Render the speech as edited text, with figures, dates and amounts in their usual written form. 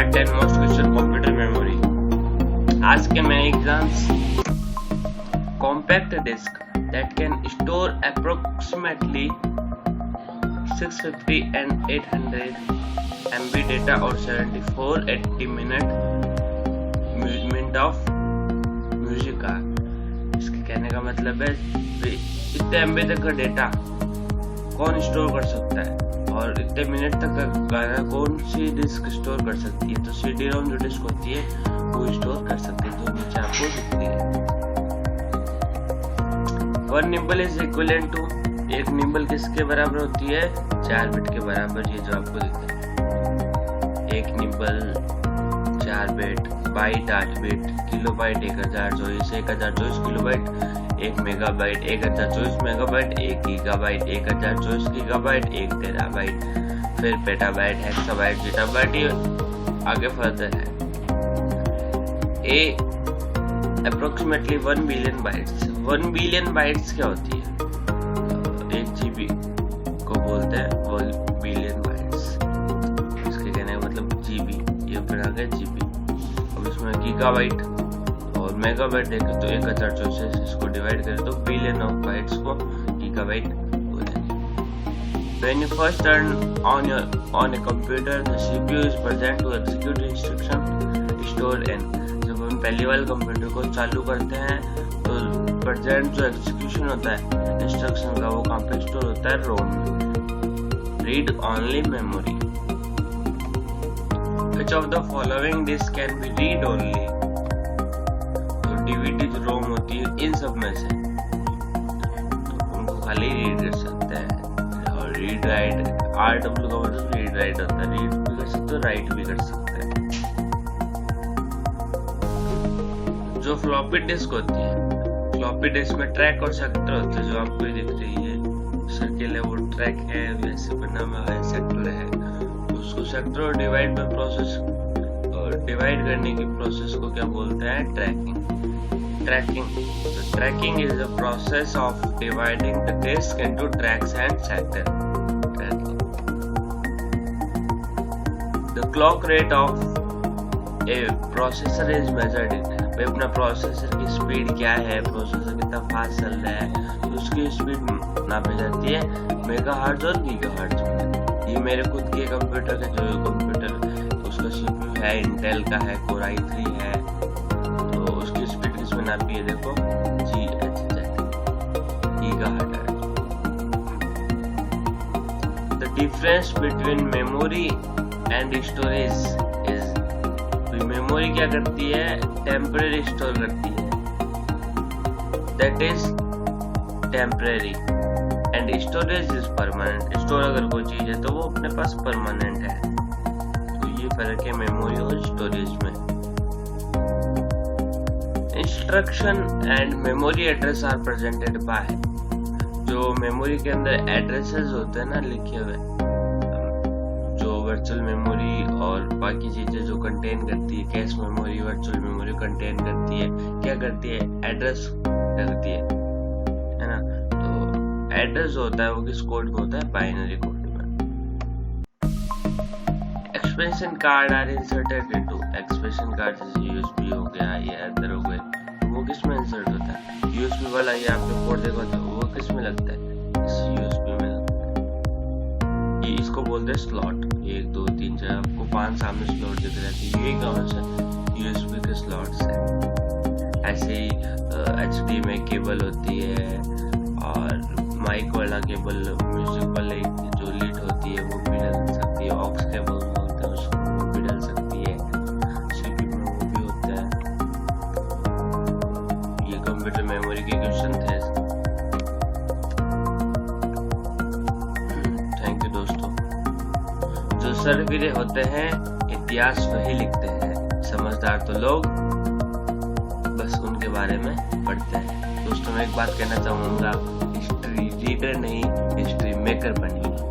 Compact and most crucial computer memory. आज के main exams. Compact disk that can store approximately 650 and 800 MB data or 74-80 minute of music का. इसके कहने का मतलब है इतने MB तक का डेटा कौन स्टोर कर सकता है और इतने मिनट तक का गाना कौन सी डिस्क स्टोर कर सकती है. तो CD-ROM जो डिस्क होती है वो स्टोर कर सकती है, जो नीचे आपको दिखती है. 1 निबल इज इक्विवेलेंट टू, एक निबल किसके बराबर होती है? 4 बिट के बराबर. ये जो आपको दिखता है एक nibble 4 bit, byte 8 bit, kilobyte 1024, 1024 kilobyte, 1 megabyte, 1024 megabyte, 1 gigabyte, 1024 gigabyte, 1 terabyte, फिर पेटाबाइट, हेक्साबाइट, जीटाबाइट, ये आगे फर्दर है. Approximately 1 billion bytes. 1 billion bytes क्या होती है? 1 GB को बोलते हैं 1 बिलियन बाइट्स. इसके कहने का मतलब GB, ये फिर आ गया GB. अब इसमें गीगाबाइट और मेगाबाइट देखें तो 1024 से इसको डिवाइड करें तो बिलियन ऑफ बाइट्स को गीगाबाइट बोलेंगे. When you first turn on a computer, the CPU is present to execute instruction stored in. जब हम पहली बार कंप्यूटर को चालू करते हैं तो प्रेजेंट जो एग्जीक्यूशन होता है इंस्ट्रक्शन का वो कहाँ पे स्टोर होता है? रोम में. Read only memory. Which of the following disk can be read only? DVD जो रोम होती है इन सब में से तो उनको खाली रीड कर सकते हैं. और रीड राइट, RW का मतलब रीड राइट होता है. रीड भी कर सकते हो, राइट भी कर सकते हैं. जो फ्लॉपी डिस्क होती है, फ्लॉपी डिस्क में ट्रैक और सेक्टर होते हैं. जो आपको दिख रही है सर्किल है वो ट्रैक है, वैसे बना हुआ है सेक्टर है. उसको सेक्टर और डिवाइड में प्रोसेस और डिवाइड करने की प्रोसेस को क्या बोलते हैं? Trekking. So tracking is the process of dividing the disk into tracks and sector. The clock rate of a processor is measured in. भाई अपना प्रोसेसर की स्पीड क्या है, प्रोसेसर कितना फास्ट चल रहा है, तो उसकी स्पीड नापी जाती है मेगाहर्ट्ज और गीगाहर्ट्ज में. ये मेरे खुद के कंप्यूटर का जो कंप्यूटर उसका CPU है इंटेल का है, Core i3 है, तो उसकी स्पीड किसमें नापी है? देखो gigahertz. The difference between memory and storage is, memory क्या करती है? टेम्परेरी स्टोर करती है, that is temporary, and storage is permanent. Store अगर कोई चीज है तो वो अपने पास परमानेंट है. तो ये फर्क है मेमोरी और स्टोरेज में. Instruction and memory address are presented by. जो मेमोरी के अंदर एड्रेसेस होते हैं ना लिखे हुए, जो वर्चुअल मेमोरी और बाकी चीजें जो कंटेन करती है, cache memory, virtual memory contain करती है, क्या करती है? एड्रेस करती है ना. तो एड्रेस होता है वो किस कोड में होता है? बाइनरी कोड में. Expansion card are inserted into. Expansion card जैसे USB हो गया, ये अदर हो गए, वो किस में इंसर्ट होता है? USB वाला ये आपने कोड देखा था वो किस में लगता है? इस USB में लगता है. ये इसको बोलते हैं स्लॉट. 1 2 3 4 आपको 5 सामने स्लॉट दिख रहे थे, ये कौन सा? USB के स्लॉट्स है. ऐसे ही HD में केबल होती है और माइक वाला केबल, म्यूजिक वाले जो लीड होती है वो भी डल सकती है. ऑक्स केबल बोलते हैं उसको, वो भी डल सकती है. CPU में वो भी होता है. ये कंप्यूटर मेमोरी के क्वेश्चन थे. थैंक यू दोस्तों. जो सरवीरे होते हैं इतिहास वही लिखते हैं, समझदार तो लोग बस उनके बारे में पढ़ते हैं. दोस्तों मैं एक बात कहना चाहूँगा, हिस्ट्री रीडर नहीं हिस्ट्री मेकर बनिए.